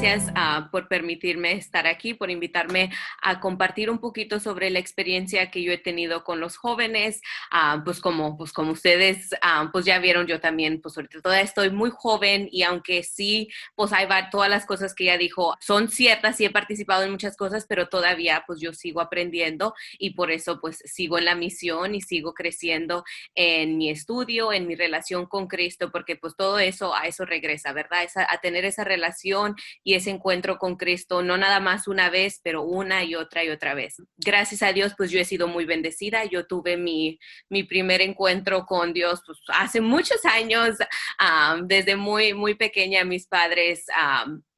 gracias por permitirme estar aquí, por invitarme a compartir un poquito sobre la experiencia que yo he tenido con los jóvenes. Como ustedes pues ya vieron, yo también pues ahorita todavía estoy muy joven y aunque sí, pues todas las cosas que ella dijo son ciertas, sí he participado en muchas cosas, pero todavía pues yo sigo aprendiendo y por eso pues sigo en la misión y sigo creciendo en mi estudio, en mi relación con Cristo, porque pues todo eso, a eso regresa, ¿verdad? A tener esa relación y ese encuentro con Cristo, no nada más una vez, pero una y otra vez. Gracias a Dios, pues yo he sido muy bendecida. Yo tuve mi primer encuentro con Dios pues, hace muchos años, desde muy pequeña. Mis padres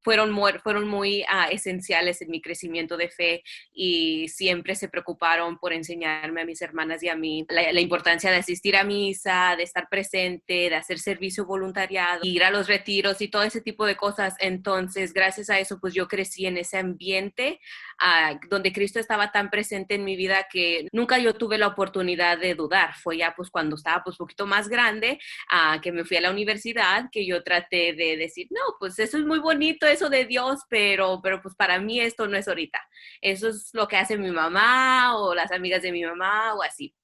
fueron muy esenciales en mi crecimiento de fe y siempre se preocuparon por enseñarme a mis hermanas y a mí la importancia de asistir a misa, de estar presente, de hacer servicio voluntariado, ir a los retiros y todo ese tipo de cosas. Entonces, gracias a eso, pues yo crecí en ese ambiente donde Cristo estaba tan presente en mi vida que nunca yo tuve la oportunidad de dudar. Fue ya pues cuando estaba pues un poquito más grande, que me fui a la universidad, que yo traté de decir, no, pues eso es muy bonito, eso de Dios, pero pues para mí esto no es ahorita. Eso es lo que hace mi mamá o las amigas de mi mamá o así.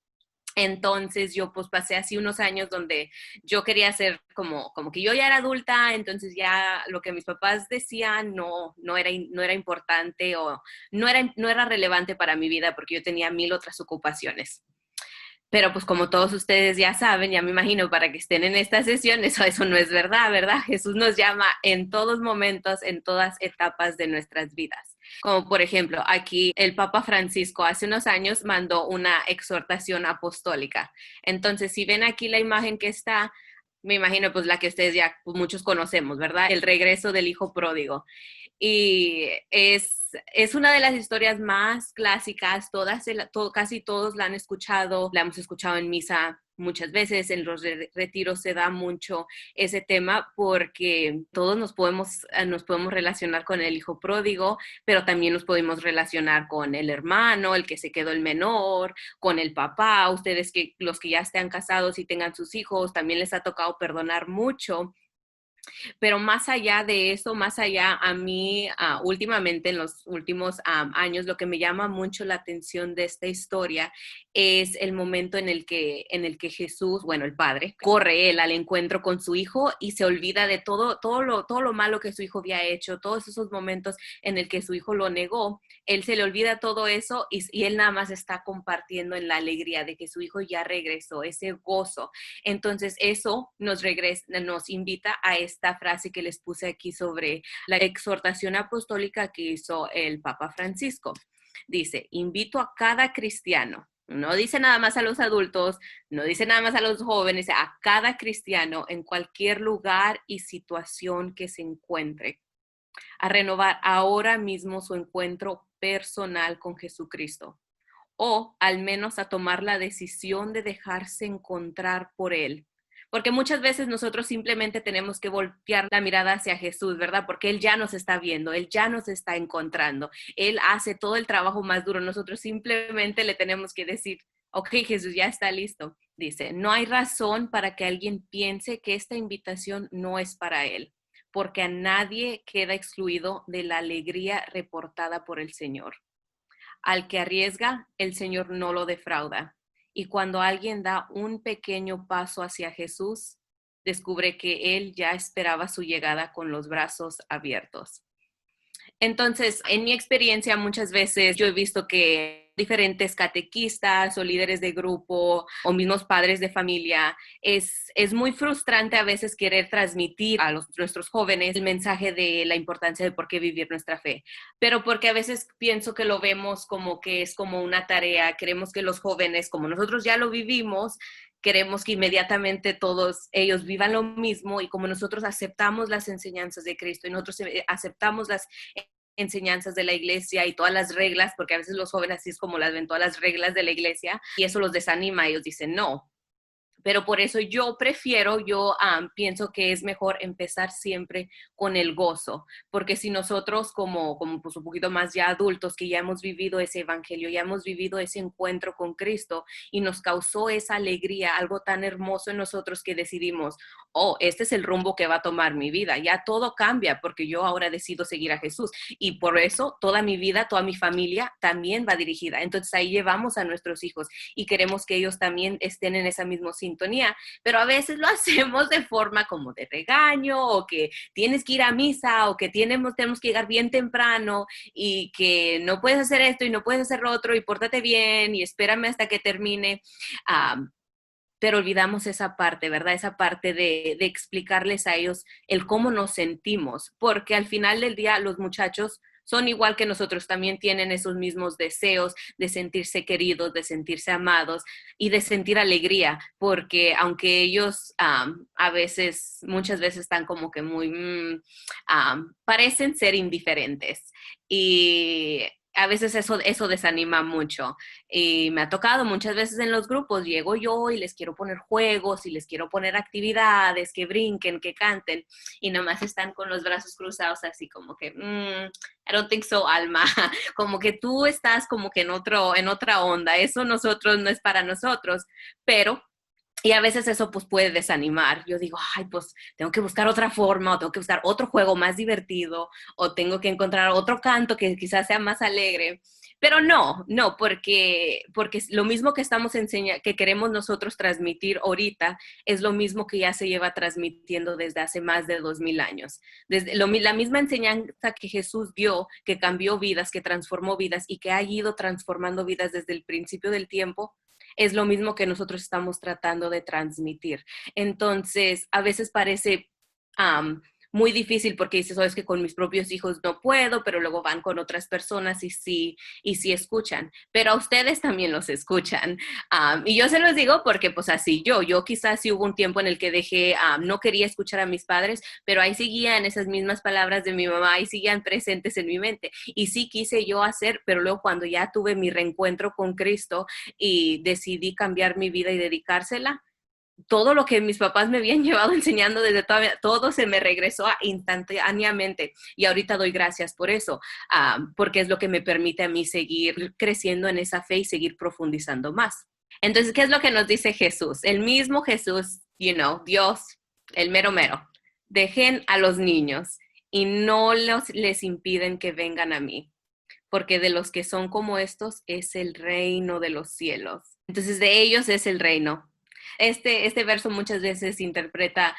Entonces yo pues pasé así unos años donde yo quería ser como que yo ya era adulta, entonces ya lo que mis papás decían no era importante o no era relevante para mi vida porque yo tenía 1000 otras ocupaciones. Pero pues como todos ustedes ya saben, ya me imagino para que estén en esta sesión, eso no es verdad, ¿verdad? Jesús nos llama en todos momentos, en todas etapas de nuestras vidas. Como por ejemplo, aquí el Papa Francisco hace unos años mandó una exhortación apostólica. Entonces, si ven aquí la imagen que está, me imagino pues la que ustedes ya pues, muchos conocemos, ¿verdad? El regreso del hijo pródigo. Y es una de las historias más clásicas, casi todos la han escuchado, la hemos escuchado en misa muchas veces, en los retiros se da mucho ese tema porque todos nos podemos relacionar con el hijo pródigo, pero también nos podemos relacionar con el hermano, el que se quedó el menor, con el papá. Ustedes los que ya estén casados y tengan sus hijos, también les ha tocado perdonar mucho. Pero más allá de eso, más allá a mí, últimamente en los últimos años, lo que me llama mucho la atención de esta historia es el momento en el que Jesús, bueno, el Padre, corre él al encuentro con su hijo y se olvida de todo lo malo que su hijo había hecho, todos esos momentos en el que su hijo lo negó. Él se le olvida todo eso y él nada más está compartiendo en la alegría de que su hijo ya regresó, ese gozo. Entonces eso nos invita a esta frase que les puse aquí sobre la exhortación apostólica que hizo el Papa Francisco. Dice, invito a cada cristiano, no dice nada más a los adultos, no dice nada más a los jóvenes, a cada cristiano en cualquier lugar y situación que se encuentre, a renovar ahora mismo su encuentro personal con Jesucristo, o al menos a tomar la decisión de dejarse encontrar por Él. Porque muchas veces nosotros simplemente tenemos que voltear la mirada hacia Jesús, ¿verdad? Porque Él ya nos está viendo, Él ya nos está encontrando, Él hace todo el trabajo más duro. Nosotros simplemente le tenemos que decir, ok, Jesús ya está listo. Dice, no hay razón para que alguien piense que esta invitación no es para Él, porque a nadie queda excluido de la alegría reportada por el Señor. Al que arriesga, el Señor no lo defrauda. Y cuando alguien da un pequeño paso hacia Jesús, descubre que Él ya esperaba su llegada con los brazos abiertos. Entonces, en mi experiencia, muchas veces yo he visto que diferentes catequistas o líderes de grupo o mismos padres de familia, es muy frustrante a veces querer transmitir a nuestros jóvenes el mensaje de la importancia de por qué vivir nuestra fe, pero porque a veces pienso que lo vemos como que es como una tarea, queremos que los jóvenes, como nosotros ya lo vivimos, queremos que inmediatamente todos ellos vivan lo mismo y como nosotros aceptamos las enseñanzas de Cristo y nosotros aceptamos las enseñanzas de la iglesia y todas las reglas, porque a veces los jóvenes así es como las ven, todas las reglas de la iglesia, y eso los desanima. Ellos dicen, no, Pero por eso yo pienso que es mejor empezar siempre con el gozo, porque si nosotros como pues un poquito más ya adultos, que ya hemos vivido ese evangelio, ya hemos vivido ese encuentro con Cristo y nos causó esa alegría, algo tan hermoso en nosotros que decidimos, oh, este es el rumbo que va a tomar mi vida, ya todo cambia porque yo ahora decido seguir a Jesús y por eso toda mi vida, toda mi familia también va dirigida. Entonces ahí llevamos a nuestros hijos y queremos que ellos también estén en esa misma sintonía, pero a veces lo hacemos de forma como de regaño o que tienes que ir a misa o que tenemos que llegar bien temprano y que no puedes hacer esto y no puedes hacer lo otro y pórtate bien y espérame hasta que termine. Pero olvidamos esa parte, ¿verdad? Esa parte de explicarles a ellos el cómo nos sentimos, porque al final del día los muchachos son igual que nosotros, también tienen esos mismos deseos de sentirse queridos, de sentirse amados y de sentir alegría, porque aunque ellos muchas veces están como que muy, parecen ser indiferentes y a veces eso desanima mucho. Y me ha tocado muchas veces en los grupos, llego yo y les quiero poner juegos y les quiero poner actividades, que brinquen, que canten, y nomás están con los brazos cruzados así como que, I don't think so, Alma, como que tú estás como que en otra onda, eso nosotros no es para nosotros, pero y a veces eso pues puede desanimar. Yo digo, ay, pues tengo que buscar otra forma o tengo que buscar otro juego más divertido o tengo que encontrar otro canto que quizás sea más alegre. Pero no, porque lo mismo que estamos enseñando, que queremos nosotros transmitir ahorita, es lo mismo que ya se lleva transmitiendo desde hace más de 2000 años. La misma enseñanza que Jesús dio, que cambió vidas, que transformó vidas y que ha ido transformando vidas desde el principio del tiempo, es lo mismo que nosotros estamos tratando de transmitir. Entonces, a veces parece muy difícil porque dices, oh, es que con mis propios hijos no puedo, pero luego van con otras personas y sí escuchan. Pero a ustedes también los escuchan. Y yo se los digo porque pues así yo quizás sí hubo un tiempo en el que dejé, no quería escuchar a mis padres, pero ahí seguían esas mismas palabras de mi mamá, ahí seguían presentes en mi mente. Y sí quise yo hacer, pero luego cuando ya tuve mi reencuentro con Cristo y decidí cambiar mi vida y dedicársela, todo lo que mis papás me habían llevado enseñando desde toda, todo se me regresó instantáneamente y ahorita doy gracias por eso, porque es lo que me permite a mí seguir creciendo en esa fe y seguir profundizando más. Entonces, ¿qué es lo que nos dice Jesús? El mismo Jesús, Dios, el mero mero. Dejen a los niños y no les impiden que vengan a mí, porque de los que son como estos es el reino de los cielos. Entonces, de ellos es el reino. Este verso muchas veces se interpreta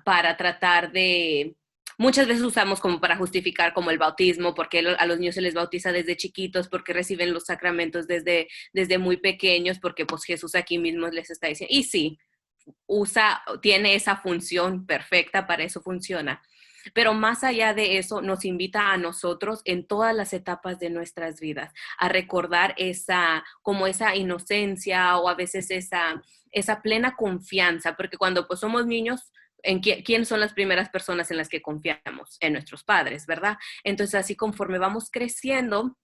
para tratar de, muchas veces usamos como para justificar como el bautismo, porque a los niños se les bautiza desde chiquitos, porque reciben los sacramentos desde muy pequeños, porque pues Jesús aquí mismo les está diciendo, y sí, tiene esa función perfecta, para eso funciona. Pero más allá de eso, nos invita a nosotros en todas las etapas de nuestras vidas a recordar como esa inocencia o a veces esa plena confianza, porque cuando pues somos niños, ¿quién son las primeras personas en las que confiamos? En nuestros padres, ¿verdad? Entonces, así conforme vamos creciendo,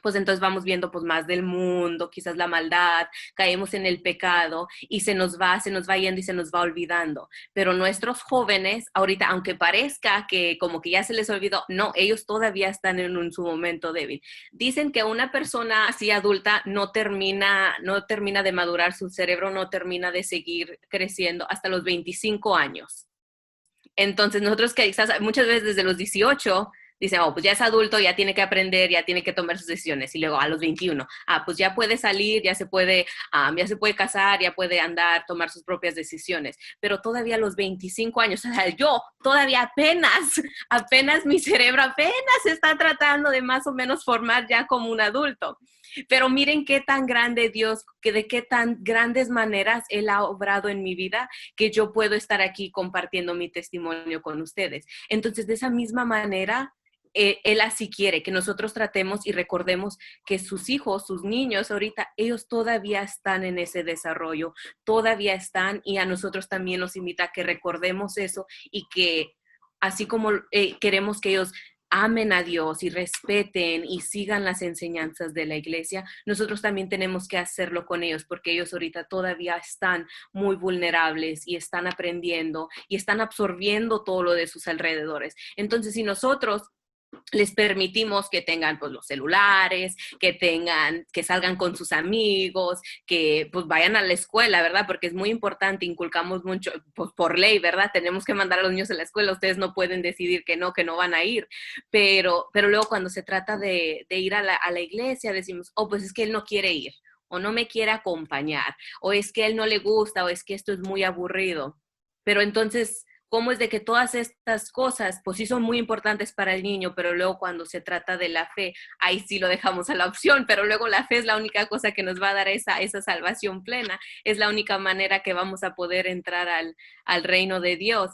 pues entonces vamos viendo pues más del mundo, quizás la maldad, caemos en el pecado y se nos va yendo y se nos va olvidando. Pero nuestros jóvenes, ahorita, aunque parezca que como que ya se les olvidó, no, ellos todavía están en su momento débil. Dicen que una persona así adulta no termina de madurar su cerebro, no termina de seguir creciendo hasta los 25 años. Entonces nosotros que quizás muchas veces desde los 18 dicen, oh, pues ya es adulto, ya tiene que aprender, ya tiene que tomar sus decisiones. Y luego a los 21, pues ya puede salir, ya se puede casar, ya puede andar, tomar sus propias decisiones. Pero todavía a los 25 años, o sea, yo todavía apenas mi cerebro apenas está tratando de más o menos formar ya como un adulto. Pero miren qué tan grande Dios, que de qué tan grandes maneras Él ha obrado en mi vida, que yo puedo estar aquí compartiendo mi testimonio con ustedes. Entonces, de esa misma manera, Él así quiere que nosotros tratemos y recordemos que sus hijos, sus niños, ahorita ellos todavía están en ese desarrollo, todavía están, y a nosotros también nos invita a que recordemos eso y que así como queremos que ellos amen a Dios y respeten y sigan las enseñanzas de la iglesia, nosotros también tenemos que hacerlo con ellos, porque ellos ahorita todavía están muy vulnerables y están aprendiendo y están absorbiendo todo lo de sus alrededores. Entonces, si nosotros les permitimos que tengan pues los celulares, que salgan con sus amigos, que pues vayan a la escuela, ¿verdad? Porque es muy importante, inculcamos mucho, pues por ley, ¿verdad? Tenemos que mandar a los niños a la escuela, ustedes no pueden decidir que no van a ir, pero luego cuando se trata de ir a la iglesia, decimos, oh, pues es que él no quiere ir, o no me quiere acompañar, o es que él no le gusta, o es que esto es muy aburrido. Pero entonces, cómo es de que todas estas cosas, pues sí son muy importantes para el niño, pero luego cuando se trata de la fe, ahí sí lo dejamos a la opción, pero luego la fe es la única cosa que nos va a dar esa salvación plena, es la única manera que vamos a poder entrar al reino de Dios.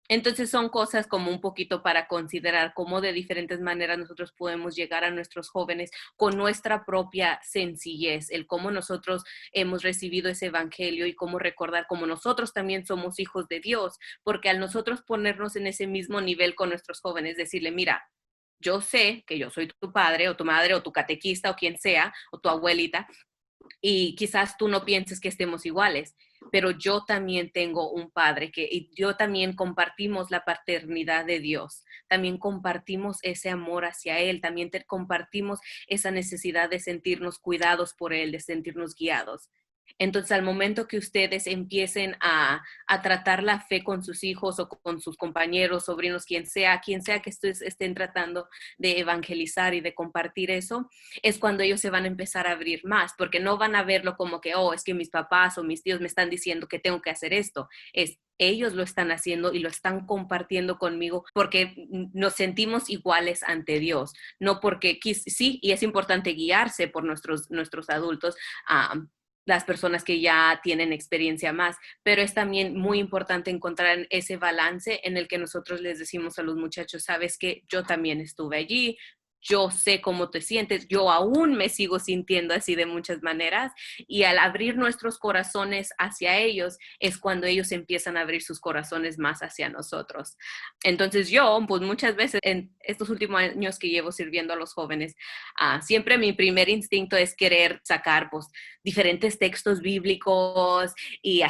Entonces son cosas como un poquito para considerar cómo de diferentes maneras nosotros podemos llegar a nuestros jóvenes con nuestra propia sencillez, el cómo nosotros hemos recibido ese evangelio y cómo recordar cómo nosotros también somos hijos de Dios, porque al nosotros ponernos en ese mismo nivel con nuestros jóvenes, decirle, mira, yo sé que yo soy tu padre o tu madre o tu catequista o quien sea, o tu abuelita, y quizás tú no pienses que estemos iguales, pero yo también tengo un padre y yo también compartimos la paternidad de Dios, también compartimos ese amor hacia Él, también compartimos esa necesidad de sentirnos cuidados por Él, de sentirnos guiados. Entonces, al momento que ustedes empiecen a tratar la fe con sus hijos o con sus compañeros, sobrinos, quien sea que ustedes estén tratando de evangelizar y de compartir eso, es cuando ellos se van a empezar a abrir más, porque no van a verlo como que, oh, es que mis papás o mis tíos me están diciendo que tengo que hacer esto. Es ellos lo están haciendo y lo están compartiendo conmigo porque nos sentimos iguales ante Dios, no porque sí, y es importante guiarse por nuestros adultos, las personas que ya tienen experiencia más, pero es también muy importante encontrar ese balance en el que nosotros les decimos a los muchachos, sabes que yo también estuve allí, yo sé cómo te sientes, yo aún me sigo sintiendo así de muchas maneras, y al abrir nuestros corazones hacia ellos es cuando ellos empiezan a abrir sus corazones más hacia nosotros. Entonces yo, pues muchas veces en estos últimos años que llevo sirviendo a los jóvenes, siempre mi primer instinto es querer sacar pues diferentes textos bíblicos y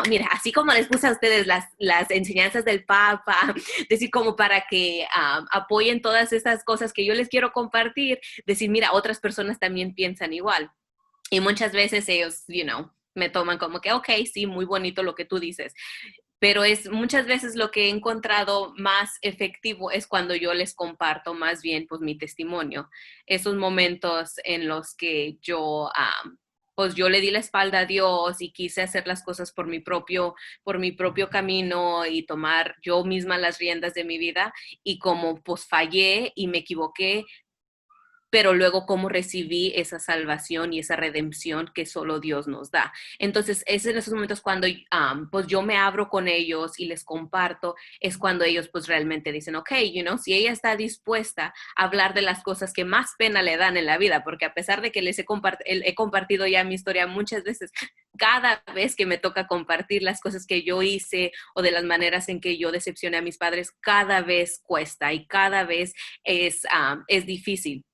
mira, así como les puse a ustedes las enseñanzas del Papa, decir como para que apoyen todas esas cosas que yo les quiero compartir, decir, mira, otras personas también piensan igual. Y muchas veces ellos, me toman como que, ok, sí, muy bonito lo que tú dices. Pero es muchas veces lo que he encontrado más efectivo es cuando yo les comparto más bien pues mi testimonio. Esos momentos en los que pues yo le di la espalda a Dios y quise hacer las cosas por mi propio camino y tomar yo misma las riendas de mi vida, y como pues fallé y me equivoqué, pero luego cómo recibí esa salvación y esa redención que solo Dios nos da. Entonces, es en esos momentos cuando pues yo me abro con ellos y les comparto, es cuando ellos pues realmente dicen, ok, si ella está dispuesta a hablar de las cosas que más pena le dan en la vida, porque a pesar de que he compartido ya mi historia muchas veces, cada vez que me toca compartir las cosas que yo hice o de las maneras en que yo decepcioné a mis padres, cada vez cuesta y cada vez es difícil,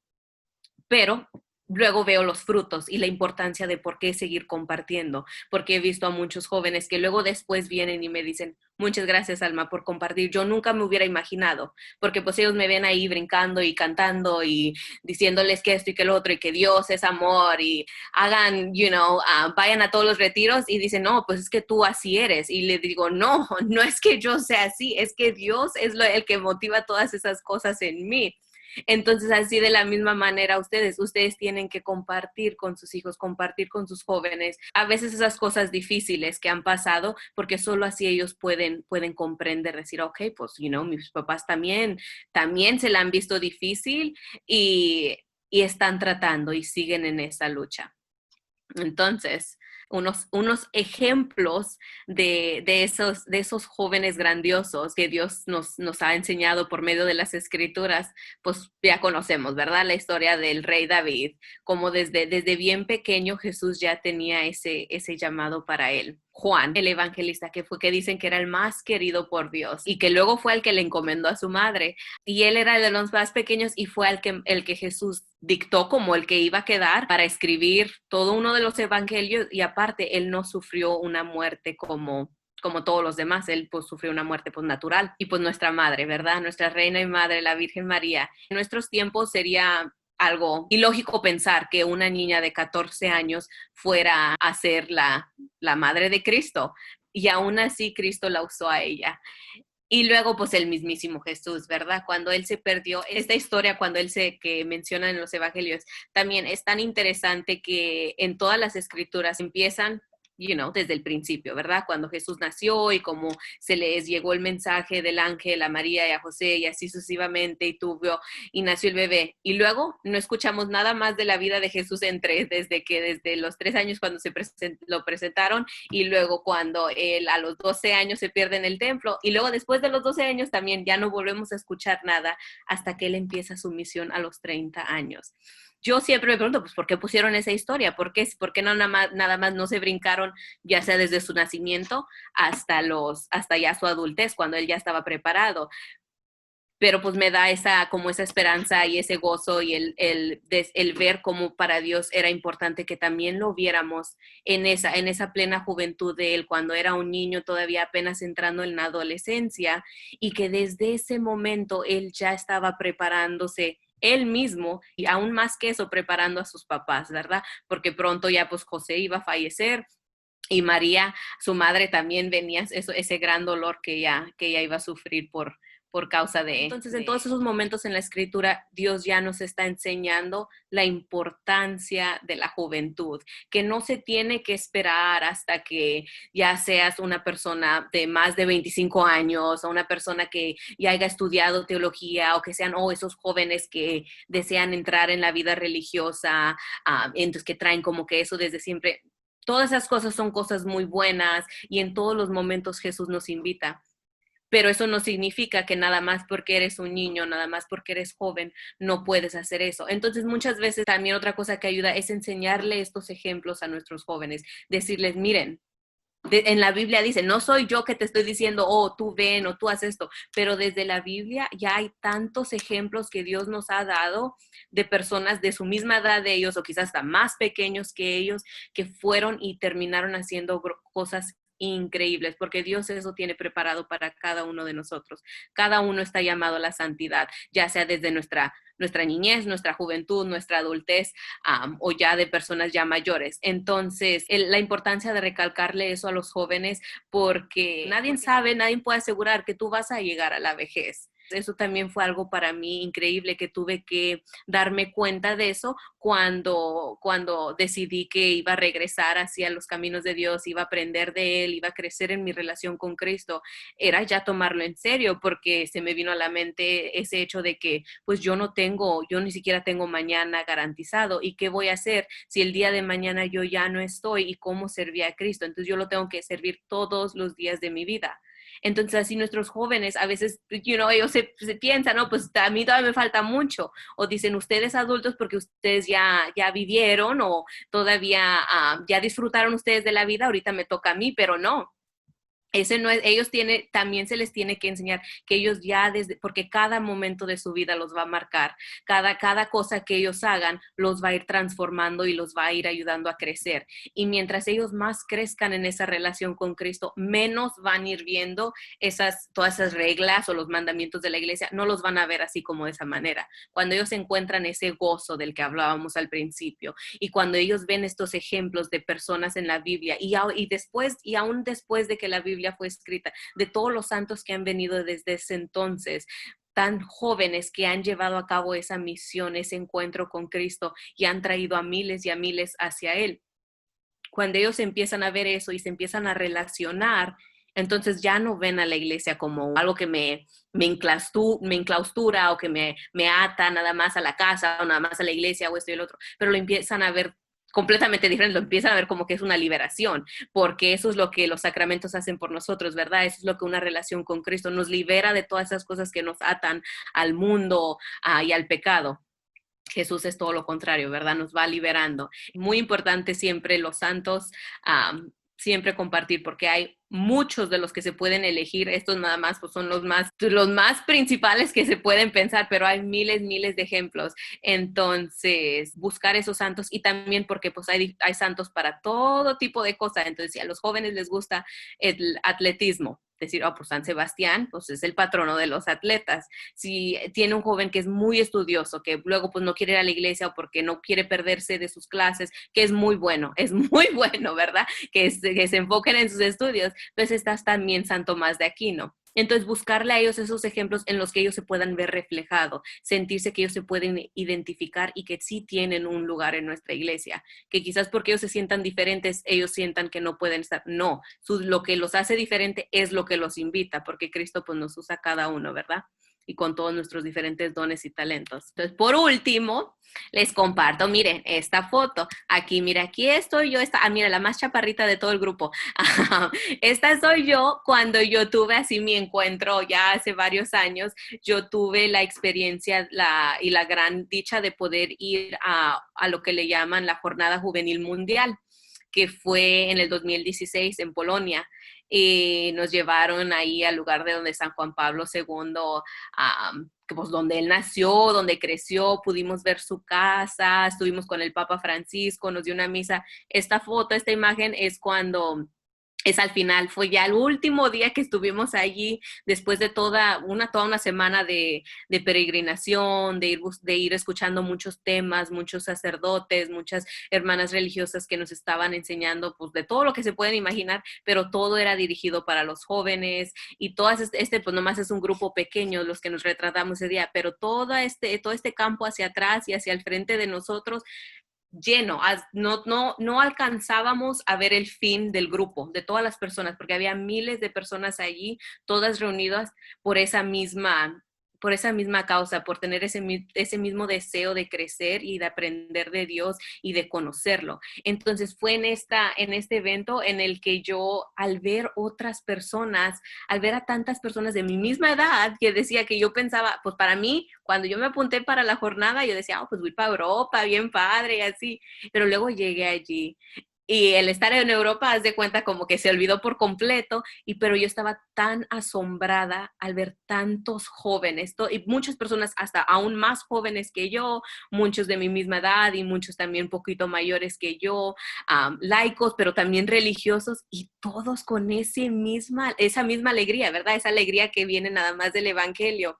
pero luego veo los frutos y la importancia de por qué seguir compartiendo, porque he visto a muchos jóvenes que luego después vienen y me dicen, muchas gracias, Alma, por compartir. Yo nunca me hubiera imaginado, porque pues ellos me ven ahí brincando y cantando y diciéndoles que esto y que lo otro y que Dios es amor y hagan, vayan a todos los retiros y dicen, no, pues es que tú así eres. Y le digo, no, no es que yo sea así, es que Dios es el que motiva todas esas cosas en mí. Entonces, así de la misma manera, ustedes tienen que compartir con sus hijos, compartir con sus jóvenes, a veces esas cosas difíciles que han pasado, porque solo así ellos pueden comprender, decir, ok, pues, mis papás también se la han visto difícil y están tratando y siguen en esa lucha. Entonces, unos ejemplos de esos jóvenes grandiosos que Dios nos ha enseñado por medio de las escrituras. Pues ya conocemos, ¿verdad? La historia del rey David, como desde bien pequeño Jesús ya tenía ese llamado para él. Juan, el evangelista, que dicen que era el más querido por Dios y que luego fue el que le encomendó a su madre. Y él era de los más pequeños y fue el que Jesús dictó como el que iba a quedar para escribir todo uno de los evangelios, y aparte él no sufrió una muerte como todos los demás. Él pues sufrió una muerte pues natural. Y pues nuestra madre, ¿verdad? Nuestra reina y madre, la Virgen María. En nuestros tiempos sería algo ilógico pensar que una niña de 14 años fuera a ser la madre de Cristo. Y aún así Cristo la usó a ella. Y luego, pues, el mismísimo Jesús, ¿verdad? Cuando él se perdió, esta historia, que menciona en los evangelios, también es tan interesante que en todas las escrituras empiezan, desde el principio, ¿verdad? Cuando Jesús nació y cómo se les llegó el mensaje del ángel a María y a José y así sucesivamente y nació el bebé. Y luego no escuchamos nada más de la vida de Jesús desde los 3 años cuando lo presentaron, y luego cuando él a los 12 años se pierde en el templo, y luego después de los 12 años también ya no volvemos a escuchar nada hasta que él empieza su misión a los 30 años. Yo siempre me pregunto, pues, ¿por qué pusieron esa historia? ¿Por qué no nada más no se brincaron, ya sea desde su nacimiento hasta ya su adultez, cuando él ya estaba preparado? Pero pues me da como esa esperanza y ese gozo y el ver cómo para Dios era importante que también lo viéramos en esa plena juventud de él, cuando era un niño todavía apenas entrando en la adolescencia, y que desde ese momento él ya estaba preparándose él mismo, y aún más que eso, preparando a sus papás, ¿verdad? Porque pronto ya pues José iba a fallecer. Y María, su madre, también venía ese gran dolor que ella iba a sufrir por causa de. Entonces, en todos esos momentos en la escritura, Dios ya nos está enseñando la importancia de la juventud, que no se tiene que esperar hasta que ya seas una persona de más de 25 años, o una persona que ya haya estudiado teología, o que sean esos jóvenes que desean entrar en la vida religiosa, entonces que traen como que eso desde siempre. Todas esas cosas son cosas muy buenas y en todos los momentos Jesús nos invita. Pero eso no significa que nada más porque eres un niño, nada más porque eres joven, no puedes hacer eso. Entonces, muchas veces también otra cosa que ayuda es enseñarle estos ejemplos a nuestros jóvenes, decirles, miren, en la Biblia dice, no soy yo que te estoy diciendo, tú ven o tú haces esto, pero desde la Biblia ya hay tantos ejemplos que Dios nos ha dado de personas de su misma edad de ellos, o quizás hasta más pequeños que ellos, que fueron y terminaron haciendo cosas increíbles, porque Dios eso tiene preparado para cada uno de nosotros. Cada uno está llamado a la santidad, ya sea desde nuestra niñez, nuestra juventud, nuestra adultez, o ya de personas ya mayores. Entonces, la importancia de recalcarle eso a los jóvenes, porque nadie sabe, nadie puede asegurar que tú vas a llegar a la vejez. Eso también fue algo para mí increíble, que tuve que darme cuenta de eso cuando decidí que iba a regresar hacia los caminos de Dios, iba a aprender de Él, iba a crecer en mi relación con Cristo. Era ya tomarlo en serio, porque se me vino a la mente ese hecho de que pues yo ni siquiera tengo mañana garantizado, y qué voy a hacer si el día de mañana yo ya no estoy, y cómo serví a Cristo. Entonces yo lo tengo que servir todos los días de mi vida. Entonces, así nuestros jóvenes a veces, ellos se piensan, no, pues a mí todavía me falta mucho, o dicen ustedes adultos porque ustedes ya vivieron, o todavía ya disfrutaron ustedes de la vida, ahorita me toca a mí, pero no. Ese no es, también se les tiene que enseñar que ellos porque cada momento de su vida los va a marcar, cada cosa que ellos hagan los va a ir transformando y los va a ir ayudando a crecer. Y mientras ellos más crezcan en esa relación con Cristo, menos van a ir viendo todas esas reglas o los mandamientos de la iglesia, no los van a ver así como de esa manera. Cuando ellos encuentran ese gozo del que hablábamos al principio, y cuando ellos ven estos ejemplos de personas en la Biblia, y aún después de que la Biblia fue escrita, de todos los santos que han venido desde ese entonces, tan jóvenes que han llevado a cabo esa misión, ese encuentro con Cristo, y han traído a miles y a miles hacia Él. Cuando ellos empiezan a ver eso y se empiezan a relacionar, entonces ya no ven a la iglesia como algo que me enclaustura, o que me ata nada más a la casa, o nada más a la iglesia, o esto y el otro, pero lo empiezan a ver completamente diferente, lo empiezan a ver como que es una liberación, porque eso es lo que los sacramentos hacen por nosotros, ¿verdad? Eso es lo que una relación con Cristo nos libera de todas esas cosas que nos atan al mundo y al pecado. Jesús es todo lo contrario, ¿verdad? Nos va liberando. Muy importante siempre los santos, siempre compartir, porque hay muchos de los que se pueden elegir. Estos nada más pues, son los más principales que se pueden pensar, pero hay miles de ejemplos. Entonces, buscar esos santos y también porque pues hay santos para todo tipo de cosas. Entonces, si a los jóvenes les gusta el atletismo, decir, oh, pues San Sebastián, pues es el patrono de los atletas. Si tiene un joven que es muy estudioso, que luego pues no quiere ir a la iglesia o porque no quiere perderse de sus clases, que es muy bueno, ¿verdad? Que se enfoquen en sus estudios. Entonces estás también San Tomás de Aquino. Entonces, buscarle a ellos esos ejemplos en los que ellos se puedan ver reflejados, sentirse que ellos se pueden identificar y que sí tienen un lugar en nuestra iglesia, que quizás porque ellos se sientan diferentes, ellos sientan que no pueden estar. No, lo que los hace diferente es lo que los invita, porque Cristo pues nos usa cada uno, ¿verdad? Y con todos nuestros diferentes dones y talentos. Entonces, por último, les comparto, miren, esta foto. Aquí, mira, aquí estoy yo, mira, la más chaparrita de todo el grupo. Esta soy yo cuando yo tuve así mi encuentro ya hace varios años. Yo tuve la experiencia y la gran dicha de poder ir a lo que le llaman la Jornada Juvenil Mundial, que fue en el 2016 en Polonia. Nos llevaron ahí al lugar de donde San Juan Pablo II, pues donde él nació, donde creció, pudimos ver su casa, estuvimos con el Papa Francisco, nos dio una misa. Esta foto, esta imagen es cuando es al final, fue ya el último día que estuvimos allí, después de toda una semana de peregrinación, de ir escuchando muchos temas, muchos sacerdotes, muchas hermanas religiosas que nos estaban enseñando pues de todo lo que se pueden imaginar, pero todo era dirigido para los jóvenes y pues nomás es un grupo pequeño los que nos retratamos ese día, pero todo este campo hacia atrás y hacia el frente de nosotros lleno, no alcanzábamos a ver el fin del grupo, de todas las personas, porque había miles de personas allí, todas reunidas por por esa misma causa, por tener ese mismo deseo de crecer y de aprender de Dios y de conocerlo. Entonces fue en este evento en el que yo, al ver otras personas, al ver a tantas personas de mi misma edad, que decía que yo pensaba, pues para mí, cuando yo me apunté para la jornada, yo decía, oh, pues voy para Europa, bien padre, y así, pero luego llegué allí y el estar en Europa, haz de cuenta como que se olvidó por completo, pero yo estaba tan asombrada al ver tantos jóvenes, y muchas personas hasta aún más jóvenes que yo, muchos de mi misma edad y muchos también un poquito mayores que yo, laicos, pero también religiosos, y todos con esa misma alegría, ¿verdad? Esa alegría que viene nada más del Evangelio.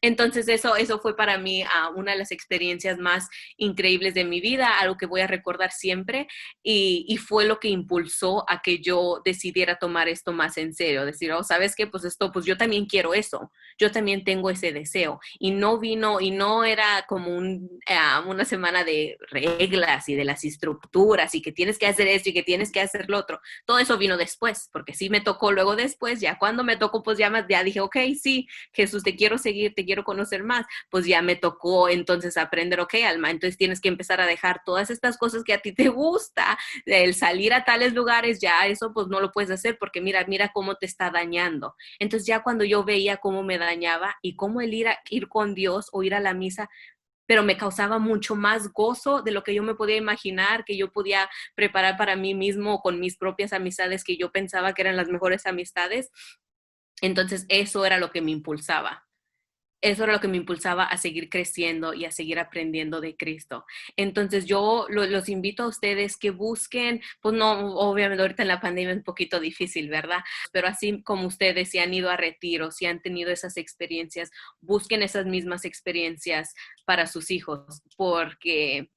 Entonces eso fue para mí una de las experiencias más increíbles de mi vida, algo que voy a recordar siempre y fue lo que impulsó a que yo decidiera tomar esto más en serio, decir, oh, ¿sabes qué? Pues pues yo también quiero eso, yo también tengo ese deseo y no era como una semana de reglas y de las estructuras y que tienes que hacer esto y que tienes que hacer lo otro, todo eso vino después, porque sí me tocó luego después, ya cuando me tocó pues ya dije, ok, sí, Jesús, te quiero seguir, te quiero conocer más, pues ya me tocó entonces aprender, ok, Alma, entonces tienes que empezar a dejar todas estas cosas que a ti te gusta, el salir a tales lugares, ya eso pues no lo puedes hacer porque mira cómo te está dañando. Entonces ya cuando yo veía cómo me dañaba y cómo el ir con Dios o ir a la misa, pero me causaba mucho más gozo de lo que yo me podía imaginar, que yo podía preparar para mí mismo con mis propias amistades que yo pensaba que eran las mejores amistades. Entonces eso era lo que me impulsaba. Eso era lo que me impulsaba a seguir creciendo y a seguir aprendiendo de Cristo. Entonces yo los invito a ustedes que busquen, pues no, obviamente ahorita en la pandemia es un poquito difícil, ¿verdad? Pero así como ustedes si han ido a retiros, si han tenido esas experiencias, busquen esas mismas experiencias para sus hijos, porque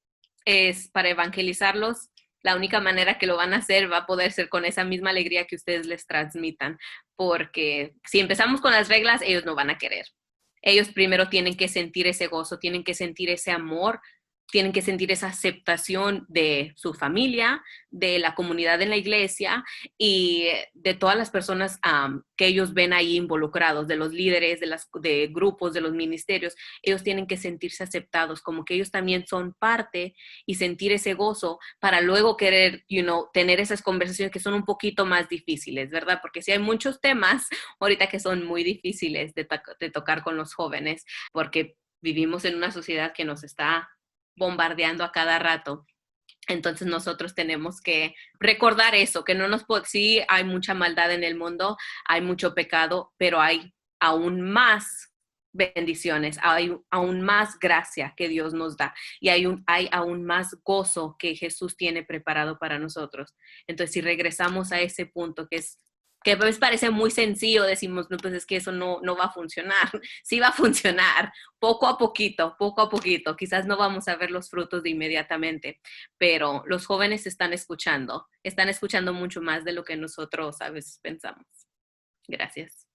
es para evangelizarlos. La única manera que lo van a hacer va a poder ser con esa misma alegría que ustedes les transmitan, porque si empezamos con las reglas, ellos no van a querer. Ellos primero tienen que sentir ese gozo, tienen que sentir ese amor tienen que sentir esa aceptación de su familia, de la comunidad en la iglesia y de todas las personas que ellos ven ahí involucrados, de los líderes, de grupos, de los ministerios. Ellos tienen que sentirse aceptados, como que ellos también son parte y sentir ese gozo para luego querer, tener esas conversaciones que son un poquito más difíciles, ¿verdad? Porque sí hay muchos temas ahorita que son muy difíciles de tocar con los jóvenes, porque vivimos en una sociedad que nos está bombardeando a cada rato. Entonces nosotros tenemos que recordar eso, que no nos sí hay mucha maldad en el mundo, hay mucho pecado, pero hay aún más bendiciones, hay aún más gracia que Dios nos da y hay aún más gozo que Jesús tiene preparado para nosotros. Entonces, si regresamos a ese punto que pues parece muy sencillo, decimos, no, pues es que eso no va a funcionar. Sí va a funcionar, poco a poquito, poco a poquito. Quizás no vamos a ver los frutos de inmediatamente, pero los jóvenes están escuchando mucho más de lo que nosotros a veces pensamos. Gracias.